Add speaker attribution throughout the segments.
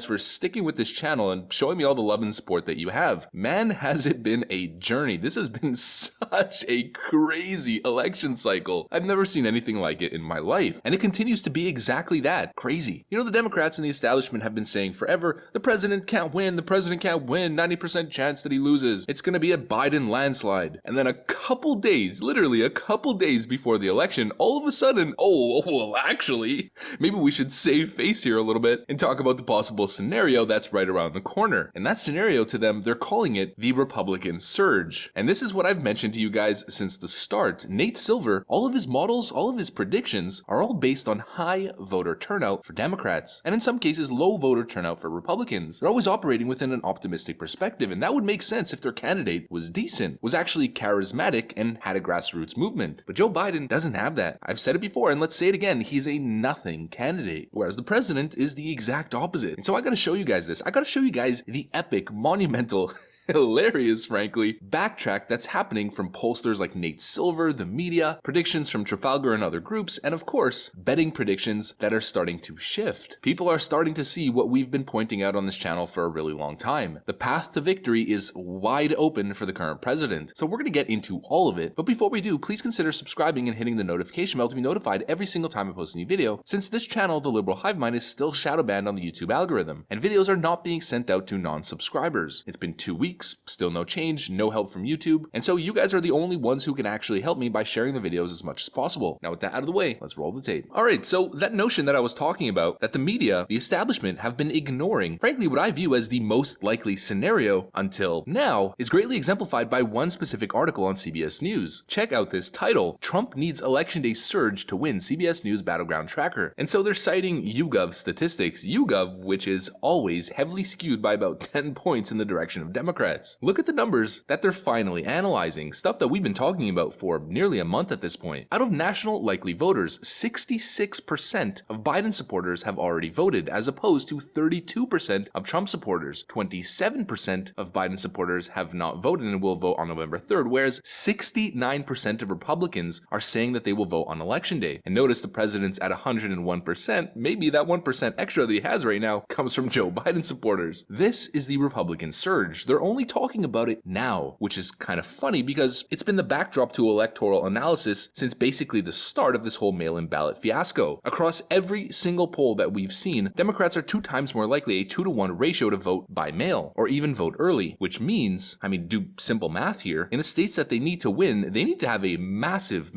Speaker 1: for sticking with this channel and showing me all the love and support that you have. Man, has it been a journey. This has been such a crazy election cycle. I've never seen anything like it in my life. And it continues to be exactly that, crazy. You know, the Democrats and the establishment have been saying forever, the president can't win, 90% chance that he loses. It's gonna be a Biden landslide. And then a couple days, literally a couple days before the election, all of a sudden, well, actually, maybe we should save face here a little bit and talk about the possible scenario that's right around the corner. And that scenario, to them, they're calling it the Republican surge. And this is what I've mentioned to you guys since the start. Nate Silver, all of his models, all of his predictions are all based on high voter turnout for Democrats, and in some cases low voter turnout for Republicans. They're always operating within an optimistic perspective, and that would make sense if their candidate was decent, was actually charismatic, and had a grassroots movement. But Joe Biden doesn't have that. I've said it before, and let's say it again, he's a nothing candidate, whereas the president is the exact opposite. And so I gotta show you guys this. I gotta show you guys the epic, monumental, hilarious, frankly, backtrack that's happening from pollsters like Nate Silver, the media, predictions from Trafalgar and other groups, and of course, betting predictions that are starting to shift. People are starting to see what we've been pointing out on this channel for a really long time. The path to victory is wide open for the current president. So we're going to get into all of it, but before we do, please consider subscribing and hitting the notification bell to be notified every single time I post a new video, since this channel, The Liberal Hive Mind, is still shadow banned on the YouTube algorithm, and videos are not being sent out to non-subscribers. It's been 2 weeks. Still no change, no help from YouTube, and so you guys are the only ones who can actually help me by sharing the videos as much as possible. Now with that out of the way, let's roll the tape. Alright, so that notion that I was talking about, that the media, the establishment, have been ignoring, frankly what I view as the most likely scenario until now, is greatly exemplified by one specific article on CBS News. Check out this title, Trump needs election day surge to win CBS News battleground tracker. And so they're citing YouGov statistics, YouGov which is always heavily skewed by about 10 points in the direction of Democrats. Look at the numbers that they're finally analyzing, stuff that we've been talking about for nearly a month at this point. Out of national likely voters, 66% of Biden supporters have already voted, as opposed to 32% of Trump supporters. 27% of Biden supporters have not voted and will vote on November 3rd, whereas 69% of Republicans are saying that they will vote on election day. And notice the president's at 101%, maybe that 1% extra that he has right now comes from Joe Biden supporters. This is the Republican surge. They're only talking about it now, which is kind of funny because it's been the backdrop to electoral analysis since basically the start of this whole mail-in ballot fiasco. Across every single poll that we've seen, Democrats are 2 times more likely, a 2-to-1 ratio, to vote by mail or even vote early, which means, do simple math here, in the states that they need to win, they need to have a massive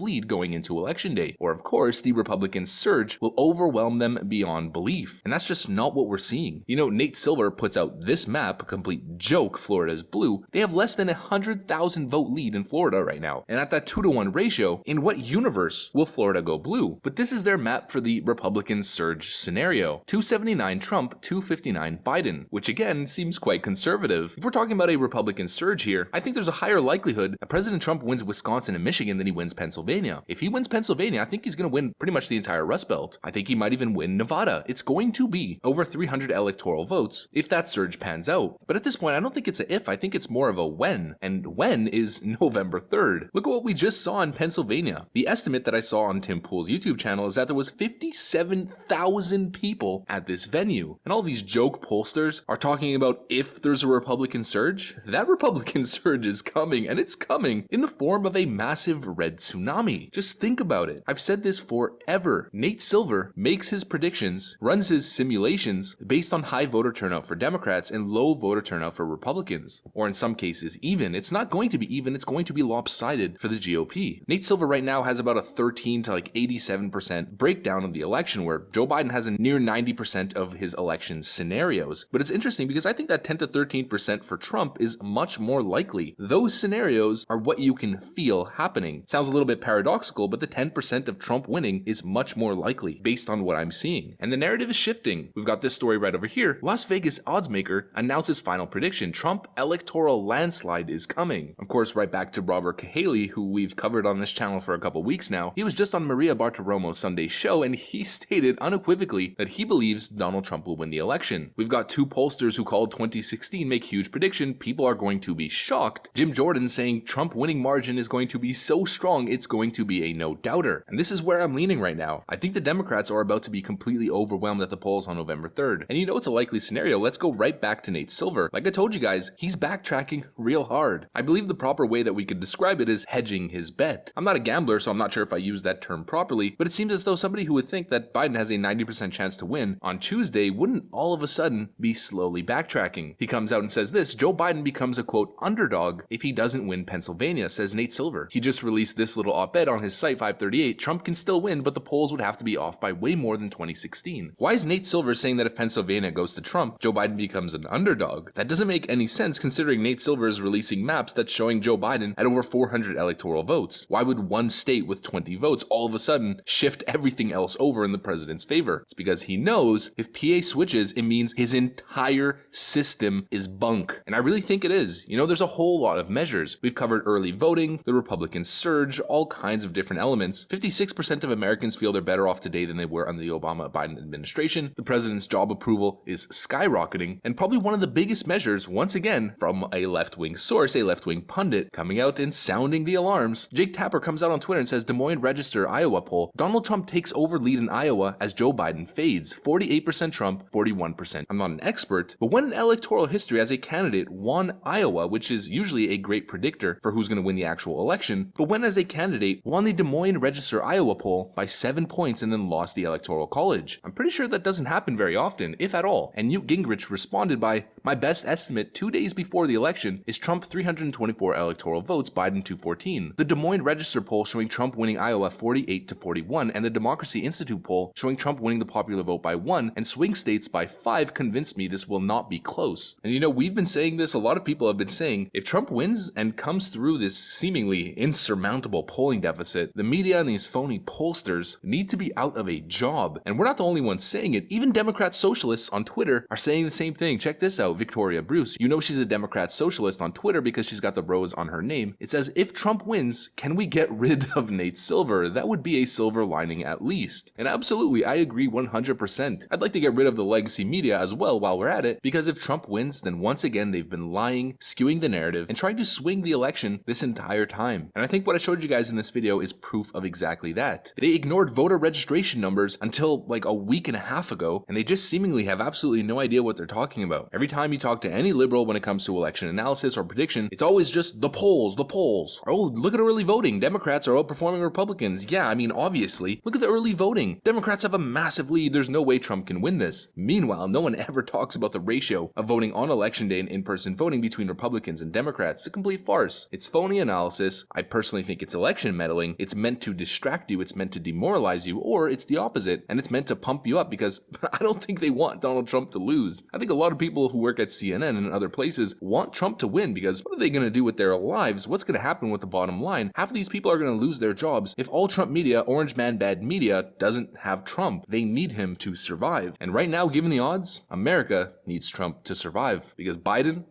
Speaker 1: lead going into election day, or of course the Republican surge will overwhelm them beyond belief. And that's just not what we're seeing. You know, Nate Silver puts out this map, a complete joke. Florida's blue. They have less than 100,000 vote lead in Florida right now. And at that 2-to-1 ratio, in what universe will Florida go blue? But this is their map for the Republican surge scenario. 279 Trump, 259 Biden, which again seems quite conservative. If we're talking about a Republican surge here, I think there's a higher likelihood that President Trump wins Wisconsin and Michigan than he wins Pennsylvania. If he wins Pennsylvania, I think he's going to win pretty much the entire Rust Belt. I think he might even win Nevada. It's going to be over 300 electoral votes if that surge pans out. But at this point, I don't think it's a if, I think it's more of a when, and when is November 3rd. Look at what we just saw in Pennsylvania. The estimate that I saw on Tim Pool's YouTube channel is that there was 57,000 people at this venue, and all these joke pollsters are talking about if there's a Republican surge. That Republican surge is coming, and it's coming in the form of a massive red tsunami. Just think about it. I've said this forever. Nate Silver makes his predictions, runs his simulations based on high voter turnout for Democrats and low voter turnout for Republicans, or in some cases even. It's not going to be even, it's going to be lopsided for the GOP. Nate Silver right now has about a 13 to 87% breakdown of the election, where Joe Biden has a near 90% of his election scenarios. But it's interesting because I think that 10 to 13% for Trump is much more likely. Those scenarios are what you can feel happening. Sounds a little bit paradoxical, but the 10% of Trump winning is much more likely based on what I'm seeing. And the narrative is shifting. We've got this story right over here. Las Vegas oddsmaker announces final prediction prediction, Trump electoral landslide is coming. Of course, right back to Robert Cahaley, who we've covered on this channel for a couple weeks now. He was just on Maria Bartiromo's Sunday show, and he stated unequivocally that he believes Donald Trump will win the election. We've got two pollsters who called 2016 make huge prediction. People are going to be shocked. Jim Jordan saying Trump winning margin is going to be so strong it's going to be a no-doubter. And this is where I'm leaning right now. I think the Democrats are about to be completely overwhelmed at the polls on November 3rd. And you know it's a likely scenario. Let's go right back to Nate Silver. Like I told you guys, he's backtracking real hard. I believe the proper way that we could describe it is hedging his bet. I'm not a gambler, so I'm not sure if I use that term properly, but it seems as though somebody who would think that Biden has a 90% chance to win on Tuesday wouldn't all of a sudden be slowly backtracking. He comes out and says this: Joe Biden becomes a quote underdog if he doesn't win Pennsylvania, says Nate Silver. He just released this little op-ed on his site 538. Trump can still win, but the polls would have to be off by way more than 2016. Why is Nate Silver saying that if Pennsylvania goes to Trump, Joe Biden becomes an underdog? That doesn't make any sense considering Nate Silver is releasing maps that's showing Joe Biden at over 400 electoral votes. Why would one state with 20 votes all of a sudden shift everything else over in the president's favor? It's because he knows if PA switches, it means his entire system is bunk. And I really think it is. You know, there's a whole lot of measures. We've covered early voting, the Republican surge, all kinds of different elements. 56% of Americans feel they're better off today than they were under the Obama-Biden administration. The president's job approval is skyrocketing, and probably one of the biggest measures, once again, from a left-wing source, a left-wing pundit, coming out and sounding the alarms. Jake Tapper comes out on Twitter and says, Des Moines Register Iowa poll, Donald Trump takes over lead in Iowa as Joe Biden fades. 48% Trump, 41%. I'm not an expert, but when in electoral history as a candidate won Iowa, which is usually a great predictor for who's going to win the actual election, but when as a candidate won the Des Moines Register Iowa poll by 7 points and then lost the Electoral College. I'm pretty sure that doesn't happen very often, if at all. And Newt Gingrich responded by, my best estimate 2 days before the election is Trump 324 electoral votes, Biden 214. The Des Moines Register poll showing Trump winning Iowa 48-41, and the Democracy Institute poll showing Trump winning the popular vote by 1 and swing states by 5 convinced me this will not be close. And you know, we've been saying this, a lot of people have been saying, if Trump wins and comes through this seemingly insurmountable polling deficit, the media and these phony pollsters need to be out of a job. And we're not the only ones saying it. Even Democrat socialists on Twitter are saying the same thing. Check this out, Victoria Bruce. You know she's a Democrat socialist on Twitter because she's got the rose on her name. It says, if Trump wins, can we get rid of Nate Silver? That would be a silver lining at least. And absolutely, I agree 100%. I'd like to get rid of the legacy media as well while we're at it, because if Trump wins, then once again they've been lying, skewing the narrative, and trying to swing the election this entire time. And I think what I showed you guys in this video is proof of exactly that. They ignored voter registration numbers until like a week and a half ago, and they just seemingly have absolutely no idea what they're talking about. Every time you talk to any liberal when it comes to election analysis or prediction, it's always just the polls, the polls. Oh, look at early voting. Democrats are outperforming Republicans. Yeah, I mean, obviously. Look at the early voting. Democrats have a massive lead. There's no way Trump can win this. Meanwhile, no one ever talks about the ratio of voting on election day and in-person voting between Republicans and Democrats. It's a complete farce. It's phony analysis. I personally think it's election meddling. It's meant to distract you. It's meant to demoralize you, or it's the opposite, and it's meant to pump you up because I don't think they want Donald Trump to lose. I think a lot of people who work at CNN and other places want Trump to win because what are they going to do with their lives? What's going to happen with the bottom line? Half of these people are going to lose their jobs if all Trump media, orange man bad media, doesn't have Trump. They need him to survive. And right now, given the odds, America needs Trump to survive because Biden,